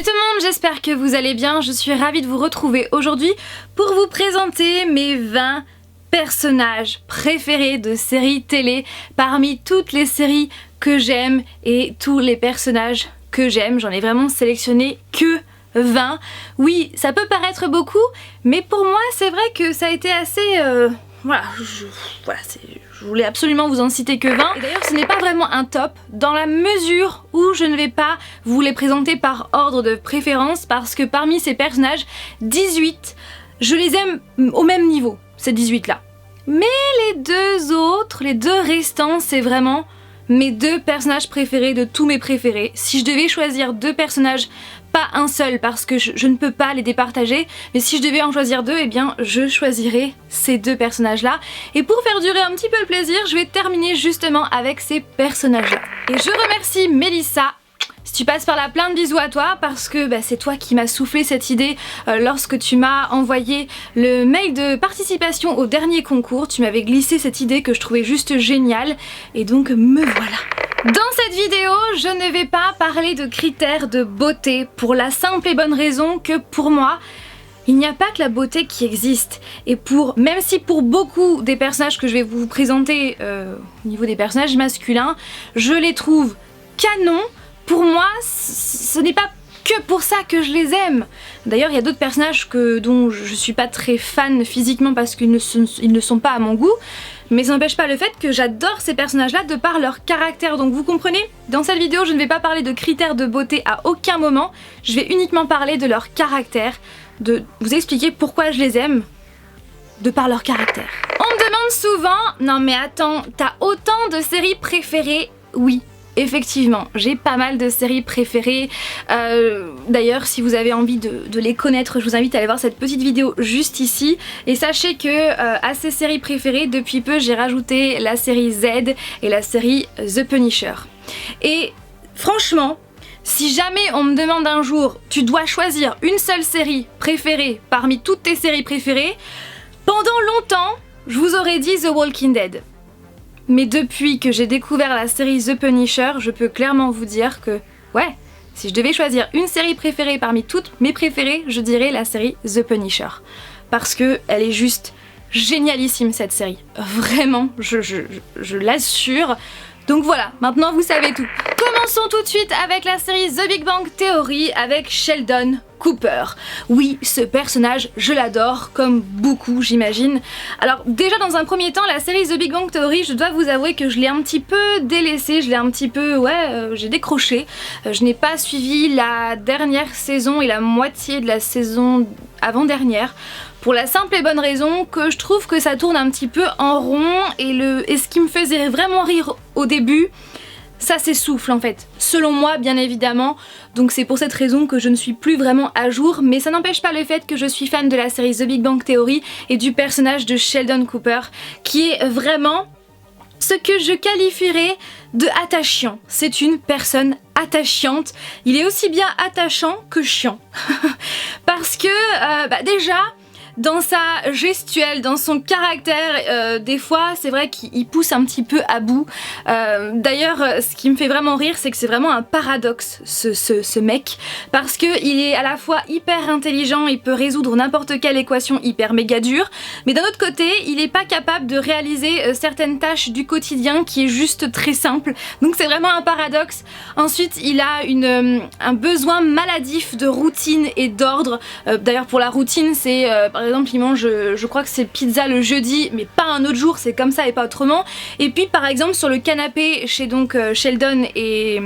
Salut tout le monde, j'espère que vous allez bien. Je suis ravie de vous retrouver aujourd'hui pour vous présenter mes 20 personnages préférés de séries télé parmi toutes les séries que j'aime et tous les personnages que j'aime. J'en ai vraiment sélectionné que 20. Oui, ça peut paraître beaucoup, mais pour moi c'est vrai que ça a été assez... Voilà, je voulais absolument vous en citer que 20. Et d'ailleurs ce n'est pas vraiment un top dans la mesure où je ne vais pas vous les présenter par ordre de préférence, parce que parmi ces personnages, 18, je les aime au même niveau, ces 18 là. Mais les deux autres, les deux restants, c'est vraiment mes deux personnages préférés de tous mes préférés. Si je devais choisir deux personnages, pas un seul parce que je ne peux pas les départager, mais si je devais en choisir deux, eh bien je choisirais ces deux personnages là. Et pour faire durer un petit peu le plaisir, je vais terminer justement avec ces personnages là. Et je remercie Mélissa. Si tu passes par là, plein de bisous à toi, parce que c'est toi qui m'as soufflé cette idée lorsque tu m'as envoyé le mail de participation au dernier concours. Tu m'avais glissé cette idée que je trouvais juste géniale, et donc me voilà. Dans cette vidéo, je ne vais pas parler de critères de beauté, pour la simple et bonne raison que pour moi, il n'y a pas que la beauté qui existe. Et même si pour beaucoup des personnages que je vais vous présenter au niveau des personnages masculins, je les trouve canons, pour moi, ce n'est pas que pour ça que je les aime. D'ailleurs, il y a d'autres personnages dont je suis pas très fan physiquement parce qu'ils ne sont pas à mon goût, mais ça n'empêche pas le fait que j'adore ces personnages-là de par leur caractère. Donc vous comprenez, dans cette vidéo, je ne vais pas parler de critères de beauté à aucun moment, je vais uniquement parler de leur caractère, de vous expliquer pourquoi je les aime de par leur caractère. On me demande souvent, non mais attends, t'as autant de séries préférées? Oui. Effectivement, j'ai pas mal de séries préférées. D'ailleurs, si vous avez envie de les connaître, je vous invite à aller voir cette petite vidéo juste ici. Et sachez que à ces séries préférées, depuis peu, j'ai rajouté la série Z et la série The Punisher. Et franchement, si jamais on me demande un jour, tu dois choisir une seule série préférée parmi toutes tes séries préférées, pendant longtemps, je vous aurais dit The Walking Dead. Mais depuis que j'ai découvert la série The Punisher, je peux clairement vous dire que, ouais, si je devais choisir une série préférée parmi toutes mes préférées, je dirais la série The Punisher. Parce que elle est juste génialissime cette série. Vraiment, je l'assure. Donc voilà, maintenant vous savez tout. Commençons tout de suite avec la série The Big Bang Theory avec Sheldon Cooper. Oui, ce personnage, je l'adore, comme beaucoup j'imagine. Alors déjà dans un premier temps, la série The Big Bang Theory, je dois vous avouer que je l'ai un petit peu délaissée, je l'ai un petit peu, j'ai décroché. Je n'ai pas suivi la dernière saison et la moitié de la saison avant-dernière. Pour la simple et bonne raison que je trouve que ça tourne un petit peu en rond et ce qui me faisait vraiment rire au début, ça s'essouffle en fait, selon moi bien évidemment, donc c'est pour cette raison que je ne suis plus vraiment à jour, mais ça n'empêche pas le fait que je suis fan de la série The Big Bang Theory et du personnage de Sheldon Cooper, qui est vraiment ce que je qualifierais de attachant. C'est une personne attachante, il est aussi bien attachant que chiant, parce que déjà... dans sa gestuelle, dans son caractère, des fois c'est vrai qu'il pousse un petit peu à bout. D'ailleurs ce qui me fait vraiment rire, c'est que c'est vraiment un paradoxe ce mec, parce qu'il est à la fois hyper intelligent, il peut résoudre n'importe quelle équation hyper méga dure, mais d'un autre côté il est pas capable de réaliser certaines tâches du quotidien qui est juste très simple, donc c'est vraiment un paradoxe. Ensuite il a un besoin maladif de routine et d'ordre. D'ailleurs pour la routine c'est par exemple il mange, je crois que c'est pizza le jeudi, mais pas un autre jour, c'est comme ça et pas autrement. Et puis par exemple sur le canapé chez donc Sheldon et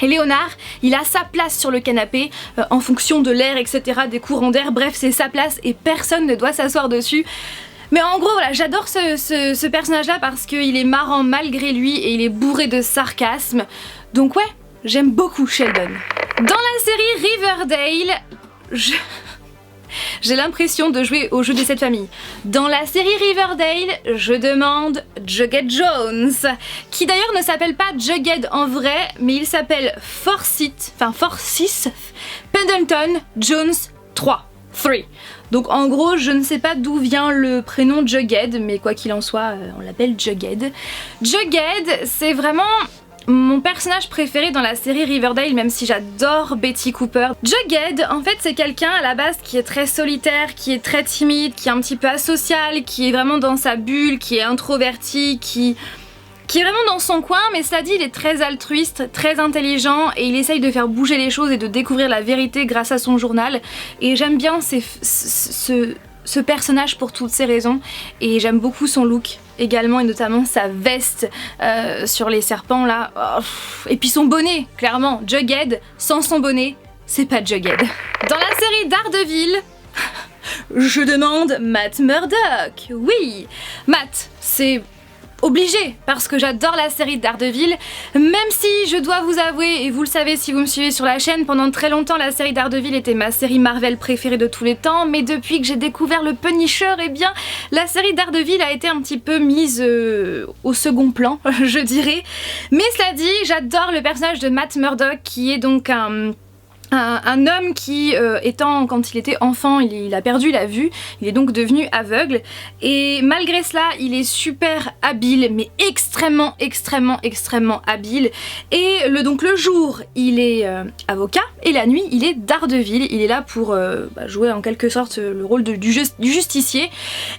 Léonard, il a sa place sur le canapé en fonction de l'air, etc., des courants d'air, bref c'est sa place et personne ne doit s'asseoir dessus. Mais en gros voilà, j'adore ce personnage là parce qu'il est marrant malgré lui et il est bourré de sarcasme. Donc ouais, j'aime beaucoup Sheldon. Dans la série Riverdale, j'ai l'impression de jouer au jeu des 7 familles. Dans la série Riverdale, je demande Jughead Jones, qui d'ailleurs ne s'appelle pas Jughead en vrai, mais il s'appelle Forsyth Pendleton Jones 3. Donc en gros, je ne sais pas d'où vient le prénom Jughead, mais quoi qu'il en soit, on l'appelle Jughead. Jughead, c'est vraiment mon personnage préféré dans la série Riverdale, même si j'adore Betty Cooper. Jughead, en fait, c'est quelqu'un à la base qui est très solitaire, qui est très timide, qui est un petit peu asocial, qui est vraiment dans sa bulle, qui est introverti, qui est vraiment dans son coin, mais cela dit, il est très altruiste, très intelligent et il essaye de faire bouger les choses et de découvrir la vérité grâce à son journal. Et j'aime bien ce personnage pour toutes ces raisons et j'aime beaucoup son look également et notamment sa veste sur les serpents là. Oh, et puis son bonnet, clairement, Jughead, sans son bonnet, c'est pas Jughead. Dans la série Daredevil, je demande Matt Murdock. Oui, Matt, c'est obligé parce que j'adore la série Daredevil, même si je dois vous avouer, et vous le savez si vous me suivez sur la chaîne, pendant très longtemps la série Daredevil était ma série Marvel préférée de tous les temps, mais depuis que j'ai découvert le Punisher, eh bien la série Daredevil a été un petit peu mise au second plan, je dirais. Mais cela dit, j'adore le personnage de Matt Murdock qui est donc un homme qui, quand il était enfant, il a perdu la vue, il est donc devenu aveugle et malgré cela il est super habile, mais extrêmement habile et donc le jour il est avocat et la nuit il est Daredevil, il est là pour jouer en quelque sorte le rôle du justicier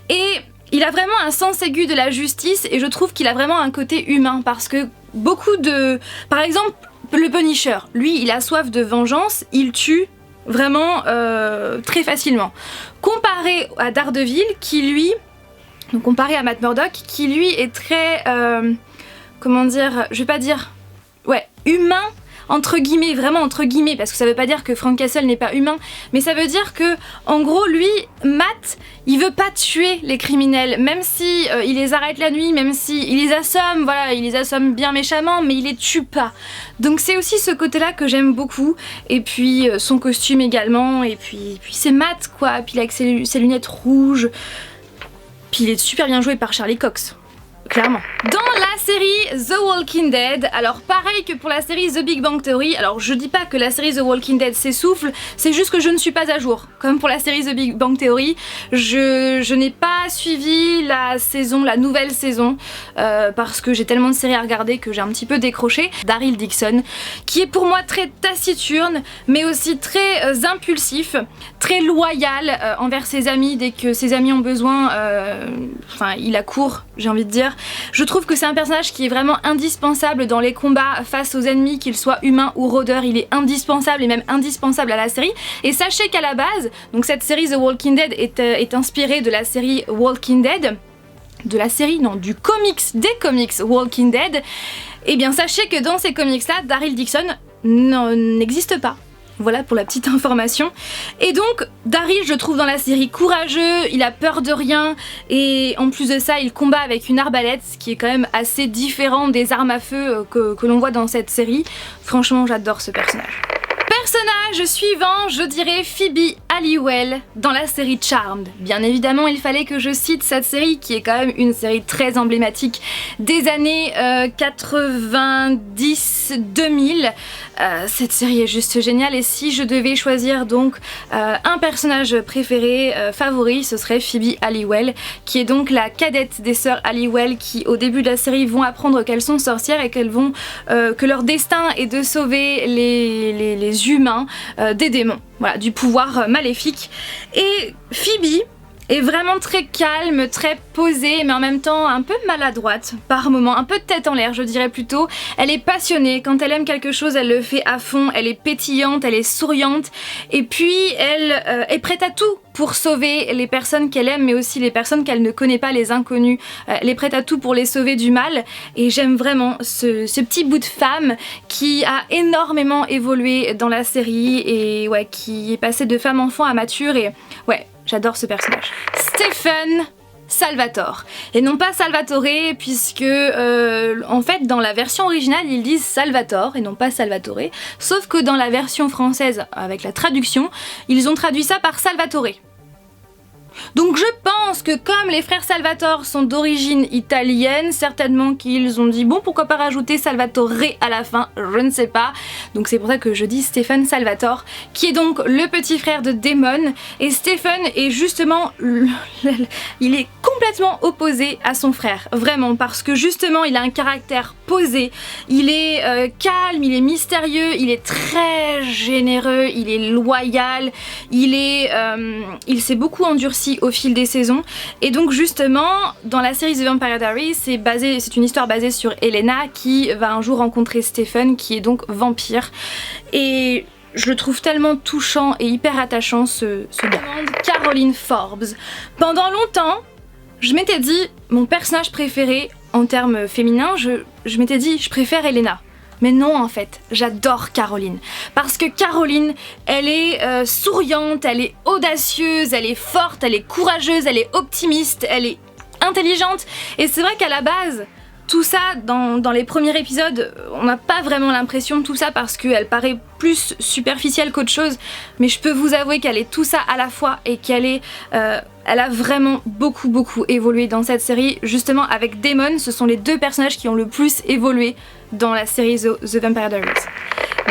et il a vraiment un sens aigu de la justice et je trouve qu'il a vraiment un côté humain parce que par exemple, le Punisher, lui, il a soif de vengeance, il tue vraiment très facilement. Comparé à Daredevil, comparé à Matt Murdock, qui lui est très, comment dire, je vais pas dire, humain, entre guillemets, vraiment entre guillemets, parce que ça veut pas dire que Frank Castle n'est pas humain, mais ça veut dire que, en gros, lui, Matt, il veut pas tuer les criminels, même si il les arrête la nuit, même si il les assomme, voilà, il les assomme bien méchamment, mais il les tue pas. Donc c'est aussi ce côté-là que j'aime beaucoup, et puis son costume également, et puis c'est Matt, quoi, puis avec ses lunettes rouges, puis il est super bien joué par Charlie Cox. Clairement. Dans la série The Walking Dead, alors pareil que pour la série The Big Bang Theory, alors je dis pas que la série The Walking Dead s'essouffle, c'est juste que je ne suis pas à jour. Comme pour la série The Big Bang Theory, je n'ai pas suivi la nouvelle saison, parce que j'ai tellement de séries à regarder que j'ai un petit peu décroché. Daryl Dixon, qui est pour moi très taciturne, mais aussi très impulsif, très loyal envers ses amis dès que ses amis ont besoin, il accourt, j'ai envie de dire. Je trouve que c'est un personnage qui est vraiment indispensable dans les combats face aux ennemis, qu'ils soient humains ou rôdeurs, il est indispensable et même indispensable à la série. Et sachez qu'à la base, donc cette série The Walking Dead est inspirée de la série Walking Dead, du comics, des comics Walking Dead. Et bien sachez que dans ces comics là, Daryl Dixon n'existe pas. Voilà pour la petite information. Et donc Daryl, je trouve dans la série courageux, il a peur de rien et en plus de ça il combat avec une arbalète, ce qui est quand même assez différent des armes à feu que l'on voit dans cette série. Franchement j'adore ce personnage. Personnage suivant, je dirais Phoebe Halliwell dans la série Charmed. Bien évidemment, il fallait que je cite cette série qui est quand même une série très emblématique des années 90-2000. Cette série est juste géniale et si je devais choisir donc un personnage préféré, favori, ce serait Phoebe Halliwell, qui est donc la cadette des sœurs Halliwell qui au début de la série vont apprendre qu'elles sont sorcières et que leur destin est de sauver les humains des démons, voilà, du pouvoir maléfique. Et Phoebe est vraiment très calme, très posée, mais en même temps un peu maladroite par moments, un peu de tête en l'air je dirais plutôt. Elle est passionnée, quand elle aime quelque chose elle le fait à fond, elle est pétillante, elle est souriante et puis elle est prête à tout pour sauver les personnes qu'elle aime mais aussi les personnes qu'elle ne connaît pas, les inconnus. Elle est prête à tout pour les sauver du mal et j'aime vraiment ce petit bout de femme qui a énormément évolué dans la série et qui est passée de femme-enfant à mature et j'adore ce personnage. Stephen Salvatore. Et non pas Salvatore puisque en fait dans la version originale ils disent Salvatore et non pas Salvatore. Sauf que dans la version française avec la traduction ils ont traduit ça par Salvatore. Donc je pense que comme les frères Salvatore sont d'origine italienne, certainement qu'ils ont dit bon pourquoi pas rajouter Salvatore à la fin, je ne sais pas. Donc c'est pour ça que je dis Stephen Salvatore, qui est donc le petit frère de Damon. Et Stephen est justement, il est complètement opposé à son frère, vraiment, parce que justement il a un caractère posé, il est calme, il est mystérieux, il est très généreux, il est loyal, il s'est beaucoup endurci au fil des saisons. Et donc justement dans la série The Vampire Diaries, c'est une histoire basée sur Elena qui va un jour rencontrer Stephen qui est donc vampire, et je le trouve tellement touchant et hyper attachant ce gars. Caroline Forbes. Pendant longtemps je m'étais dit mon personnage préféré en termes féminins, je m'étais dit je préfère Elena. Mais non, en fait, j'adore Caroline. Parce que Caroline, elle est souriante, elle est audacieuse, elle est forte, elle est courageuse, elle est optimiste, elle est intelligente. Et c'est vrai qu'à la base, tout ça, dans les premiers épisodes, on n'a pas vraiment l'impression de tout ça parce qu'elle paraît plus superficielle qu'autre chose. Mais je peux vous avouer qu'elle est tout ça à la fois et qu'elle a vraiment beaucoup évolué dans cette série. Justement, avec Damon, ce sont les deux personnages qui ont le plus évolué dans la série The Vampire Diaries.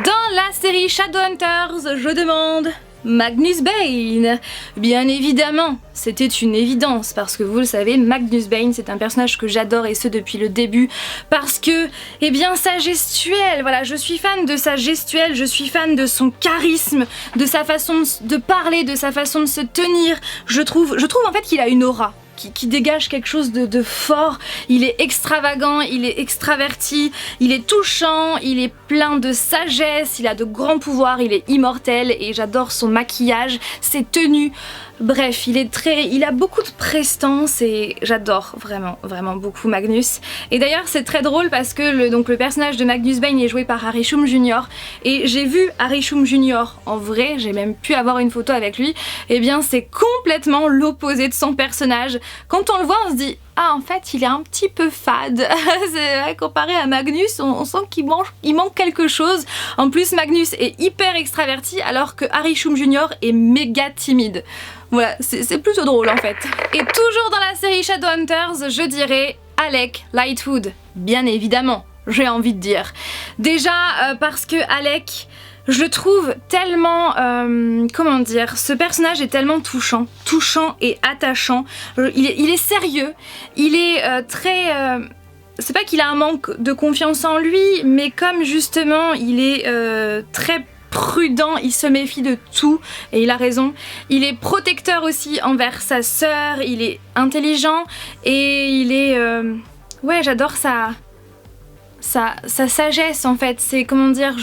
Dans la série Shadowhunters, je demande Magnus Bane. Bien évidemment, c'était une évidence parce que vous le savez, Magnus Bane c'est un personnage que j'adore et ce depuis le début parce que, eh bien, sa gestuelle, voilà, je suis fan de sa gestuelle, je suis fan de son charisme, de sa façon de parler, de sa façon de se tenir. Je trouve en fait qu'il a une aura qui dégage quelque chose de fort. Il est extravagant, il est extraverti, il est touchant, il est plein de sagesse, il a de grands pouvoirs, il est immortel et j'adore son maquillage, ses tenues. Bref, il a beaucoup de prestance et j'adore vraiment beaucoup Magnus. Et d'ailleurs c'est très drôle parce que le personnage de Magnus Bane est joué par Harry Shum Jr. Et j'ai vu Harry Shum Jr. en vrai, j'ai même pu avoir une photo avec lui. Et bien c'est complètement l'opposé de son personnage. Quand on le voit on se dit ah en fait il est un petit peu fade. C'est vrai, comparé à Magnus on sent qu'il manque quelque chose. En plus Magnus est hyper extraverti alors que Harry Shum Jr. est méga timide. Voilà, c'est plutôt drôle en fait. Et toujours dans la série Shadowhunters, je dirais Alec Lightwood. Bien évidemment, j'ai envie de dire. Déjà parce que Alec, je le trouve tellement, comment dire, ce personnage est tellement touchant et attachant. Il est sérieux, il est très... c'est pas qu'il a un manque de confiance en lui, mais comme justement il est très prudent, il se méfie de tout et il a raison. Il est protecteur aussi envers sa sœur, il est intelligent et il est... ouais, j'adore sa sagesse en fait. C'est, comment dire,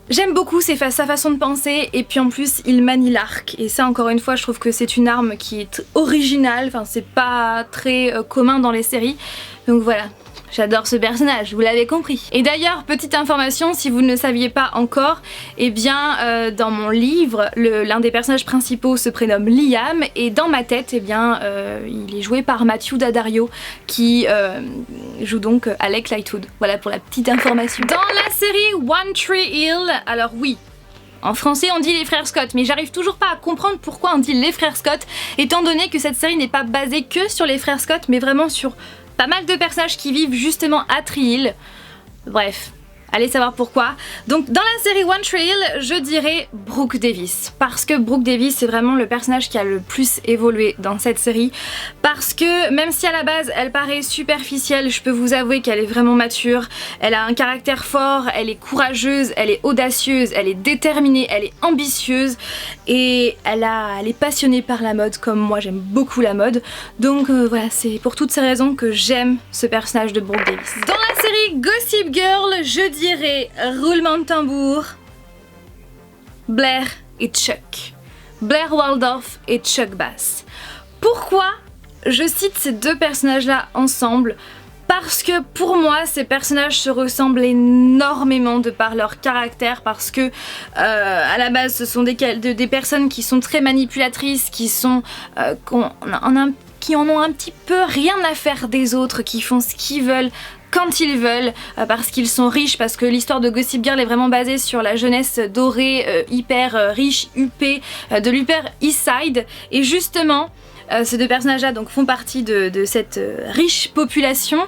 j'aime beaucoup sa façon de penser et puis en plus il manie l'arc et ça encore une fois je trouve que c'est une arme qui est originale, enfin c'est pas très commun dans les séries, donc voilà. J'adore ce personnage, vous l'avez compris. Et d'ailleurs, petite information, si vous ne le saviez pas encore, eh bien, dans mon livre, l'un des personnages principaux se prénomme Liam, et dans ma tête, eh bien, il est joué par Matthew Daddario, qui joue donc Alec Lightwood. Voilà pour la petite information. Dans la série One Tree Hill, alors oui, en français on dit les frères Scott, mais j'arrive toujours pas à comprendre pourquoi on dit les frères Scott, étant donné que cette série n'est pas basée que sur les frères Scott, mais vraiment sur pas mal de personnages qui vivent justement à Tree Hill. Bref, allez savoir pourquoi. Donc dans la série One Tree Hill, je dirais Brooke Davis. Parce que Brooke Davis, c'est vraiment le personnage qui a le plus évolué dans cette série. Parce que même si à la base, elle paraît superficielle, je peux vous avouer qu'elle est vraiment mature. Elle a un caractère fort, elle est courageuse, elle est audacieuse, elle est déterminée, elle est ambitieuse. Et elle est passionnée par la mode, comme moi j'aime beaucoup la mode. Donc voilà, c'est pour toutes ces raisons que j'aime ce personnage de Brooke Davis. Dans la série Gossip Girl, je dirais, roulement de tambour, Blair et Chuck. Blair Waldorf et Chuck Bass. Pourquoi je cite ces deux personnages-là ensemble? Parce que pour moi, ces personnages se ressemblent énormément de par leur caractère, parce que à la base, ce sont des personnes qui sont très manipulatrices, qui en ont un petit peu rien à faire des autres, qui font ce qu'ils veulent, quand ils veulent, parce qu'ils sont riches, parce que l'histoire de Gossip Girl est vraiment basée sur la jeunesse dorée, hyper riche, huppée, de l'Upper East Side. Et justement, ces deux personnages-là donc font partie de cette riche population.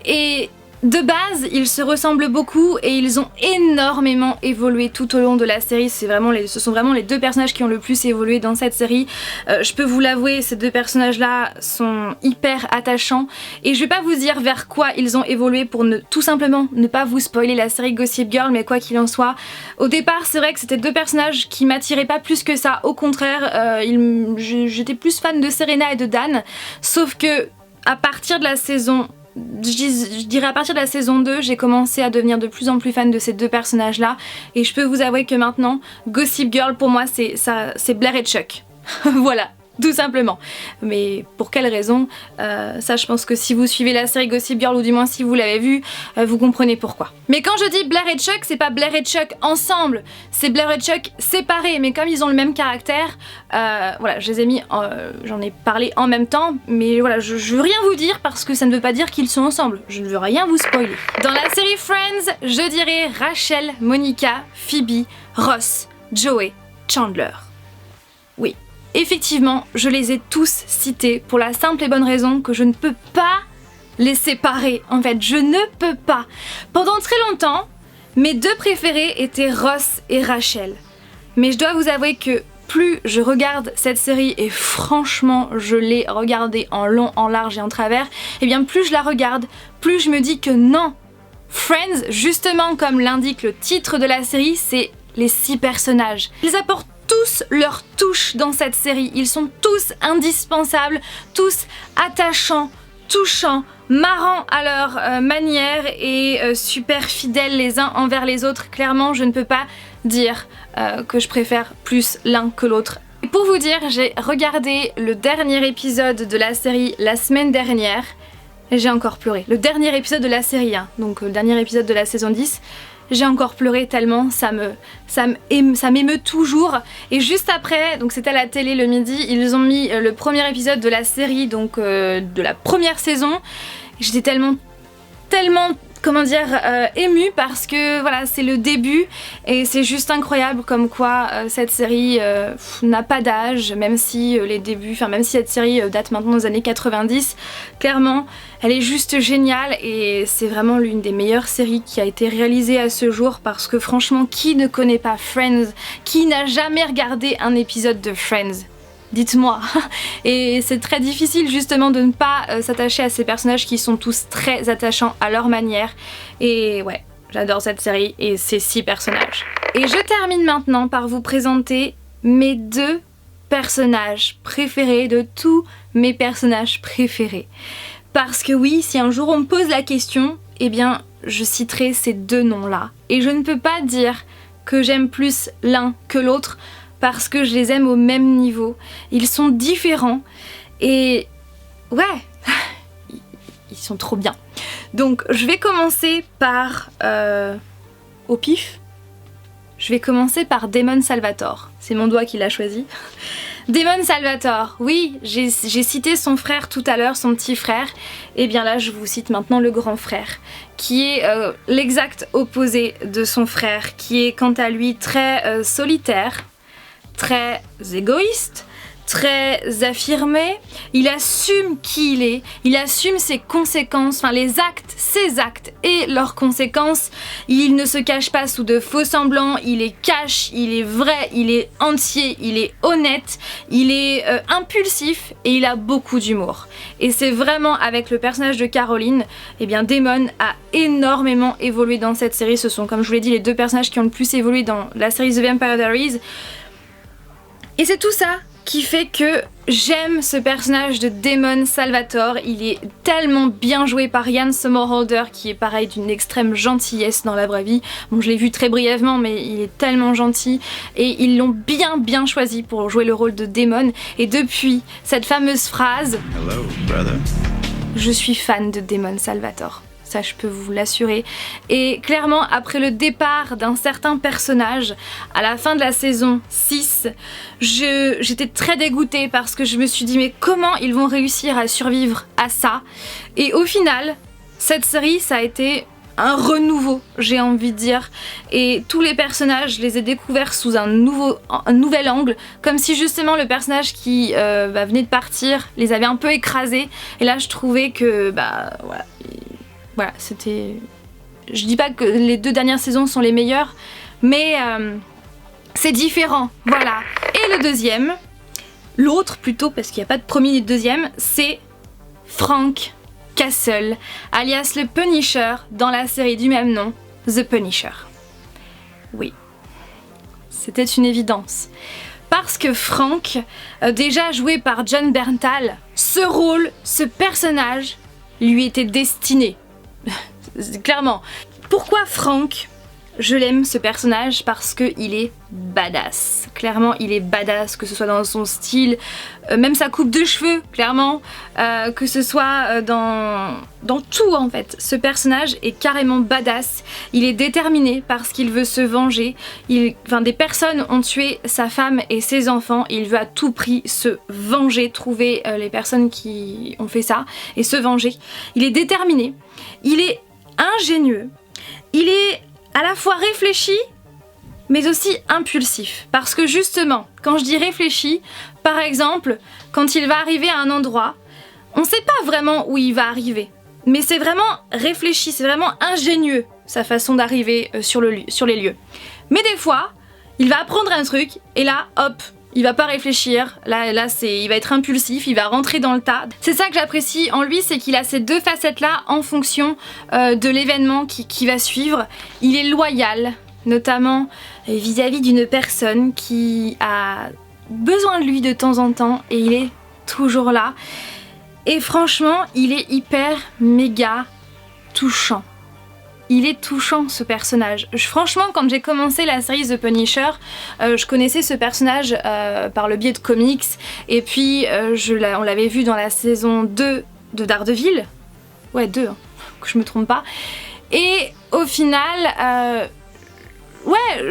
Et de base, ils se ressemblent beaucoup et ils ont énormément évolué tout au long de la série. Ce sont vraiment les deux personnages qui ont le plus évolué dans cette série. Je peux vous l'avouer, ces deux personnages-là sont hyper attachants. Et je vais pas vous dire vers quoi ils ont évolué pour tout simplement ne pas vous spoiler la série Gossip Girl, mais quoi qu'il en soit, au départ, c'est vrai que c'était deux personnages qui m'attiraient pas plus que ça. Au contraire, j'étais plus fan de Serena et de Dan. Sauf que à partir de la saison... Je dirais à partir de la saison 2, j'ai commencé à devenir de plus en plus fan de ces deux personnages là et je peux vous avouer que maintenant Gossip Girl pour moi c'est Blair et Chuck. Voilà, tout simplement. Mais pour quelle raison, ça je pense que si vous suivez la série Gossip Girl ou du moins si vous l'avez vue, vous comprenez pourquoi. Mais quand je dis Blair et Chuck, c'est pas Blair et Chuck ensemble, c'est Blair et Chuck séparés, mais comme ils ont le même caractère, voilà, je les ai mis, j'en ai parlé en même temps, mais voilà, je veux rien vous dire parce que ça ne veut pas dire qu'ils sont ensemble, je ne veux rien vous spoiler. Dans la série Friends, je dirais Rachel, Monica, Phoebe, Ross, Joey, Chandler. Oui. Effectivement, je les ai tous cités pour la simple et bonne raison que je ne peux pas les séparer. En fait, je ne peux pas. Pendant très longtemps, mes deux préférés étaient Ross et Rachel. Mais je dois vous avouer que plus je regarde cette série, et franchement, je l'ai regardée en long, en large et en travers, et bien plus je la regarde, plus je me dis que non. Friends, justement comme l'indique le titre de la série, c'est les 6 personnages. Ils apportent tous leur touche dans cette série, ils sont tous indispensables, tous attachants, touchants, marrants à leur manière et super fidèles les uns envers les autres. Clairement, je ne peux pas dire que je préfère plus l'un que l'autre. Et pour vous dire, j'ai regardé le dernier épisode de la série la semaine dernière et j'ai encore pleuré. Le dernier épisode de la série, hein, donc le dernier épisode de la saison 10. J'ai encore pleuré tellement ça m'émeut toujours. Et juste après, donc c'était à la télé le midi, ils ont mis le premier épisode de la série, donc de la première saison. J'étais tellement comment dire, émue parce que voilà, c'est le début et c'est juste incroyable comme quoi cette série n'a pas d'âge, même si les débuts, enfin même si cette série date maintenant des années 90, clairement elle est juste géniale et c'est vraiment l'une des meilleures séries qui a été réalisée à ce jour parce que franchement, qui ne connaît pas Friends? Qui n'a jamais regardé un épisode de Friends? Dites-moi. Et c'est très difficile justement de ne pas s'attacher à ces personnages qui sont tous très attachants à leur manière. Et ouais, j'adore cette série et ces 6 personnages. Et je termine maintenant par vous présenter mes 2 personnages préférés de tous mes personnages préférés. Parce que oui, si un jour on me pose la question, eh bien je citerai ces 2 noms-là. Et je ne peux pas dire que j'aime plus l'un que l'autre, parce que je les aime au même niveau. Ils sont différents et ouais, ils sont trop bien. Donc je vais commencer par au pif. Je vais commencer par Damon Salvatore. C'est mon doigt qui l'a choisi. Damon Salvatore, oui, j'ai cité son frère tout à l'heure, son petit frère. Et bien là, je vous cite maintenant le grand frère, qui est l'exact opposé de son frère, qui est quant à lui très solitaire, très égoïste, très affirmé, il assume qui il est, il assume ses conséquences, enfin les actes, ses actes et leurs conséquences, il ne se cache pas sous de faux semblants, il est cash, il est vrai, il est entier, il est honnête, il est impulsif et il a beaucoup d'humour. Et c'est vraiment avec le personnage de Caroline, eh bien Damon a énormément évolué dans cette série, ce sont comme je vous l'ai dit les 2 personnages qui ont le plus évolué dans la série The Vampire Diaries. Et c'est tout ça qui fait que j'aime ce personnage de Damon Salvatore. Il est tellement bien joué par Ian Somerhalder, qui est pareil d'une extrême gentillesse dans la vraie vie. Bon, je l'ai vu très brièvement, mais il est tellement gentil. Et ils l'ont bien choisi pour jouer le rôle de Damon. Et depuis cette fameuse phrase, Hello, brother. Je suis fan de Damon Salvatore. Ça, je peux vous l'assurer. Et clairement, après le départ d'un certain personnage, à la fin de la saison 6, j'étais très dégoûtée parce que je me suis dit mais comment ils vont réussir à survivre à ça? Et au final, cette série, ça a été un renouveau, j'ai envie de dire, et tous les personnages, je les ai découverts sous un nouvel angle, comme si justement le personnage qui venait de partir les avait un peu écrasés, et là je trouvais que voilà, c'était... Je dis pas que les 2 dernières saisons sont les meilleures, mais c'est différent, voilà. Et le deuxième, l'autre plutôt, parce qu'il n'y a pas de premier ni de deuxième, c'est Frank Castle, alias le Punisher, dans la série du même nom, The Punisher. Oui, c'était une évidence. Parce que Frank, déjà joué par Jon Bernthal, ce rôle, ce personnage, lui était destiné. Clairement. Pourquoi Frank ? Je l'aime, ce personnage, parce qu'il est badass. Clairement, il est badass, que ce soit dans son style, même sa coupe de cheveux, clairement, que ce soit dans tout en fait. Ce personnage est carrément badass. Il est déterminé parce qu'il veut se venger. Des personnes ont tué sa femme et ses enfants. Et il veut à tout prix se venger, trouver les personnes qui ont fait ça et se venger. Il est déterminé. Il est ingénieux. Il est à la fois réfléchi, mais aussi impulsif. Parce que justement, quand je dis réfléchi, par exemple, quand il va arriver à un endroit, on ne sait pas vraiment où il va arriver. Mais c'est vraiment réfléchi, c'est vraiment ingénieux, sa façon d'arriver sur les lieux. Mais des fois, il va apprendre un truc, et là, hop, il va pas réfléchir, là il va être impulsif, il va rentrer dans le tas. C'est ça que j'apprécie en lui, c'est qu'il a ces 2 facettes-là en fonction de l'événement qui va suivre. Il est loyal, notamment vis-à-vis d'une personne qui a besoin de lui de temps en temps, et il est toujours là. Et franchement, il est hyper méga touchant. Il est touchant, ce personnage. Franchement, quand j'ai commencé la série The Punisher, je connaissais ce personnage par le biais de comics, et puis on l'avait vu dans la saison 2 de Daredevil. Ouais, 2, hein, que je me trompe pas. Et au final,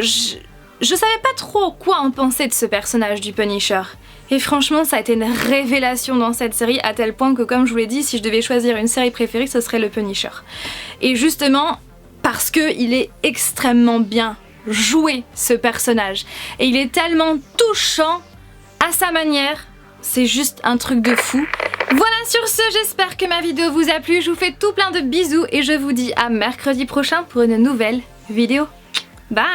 je savais pas trop quoi en penser de ce personnage du Punisher. Et franchement, ça a été une révélation dans cette série, à tel point que, comme je vous l'ai dit, si je devais choisir une série préférée, ce serait le Punisher. Et justement, parce qu'il est extrêmement bien joué, ce personnage. Et il est tellement touchant à sa manière, c'est juste un truc de fou. Voilà, sur ce, j'espère que ma vidéo vous a plu. Je vous fais tout plein de bisous et je vous dis à mercredi prochain pour une nouvelle vidéo. Bye!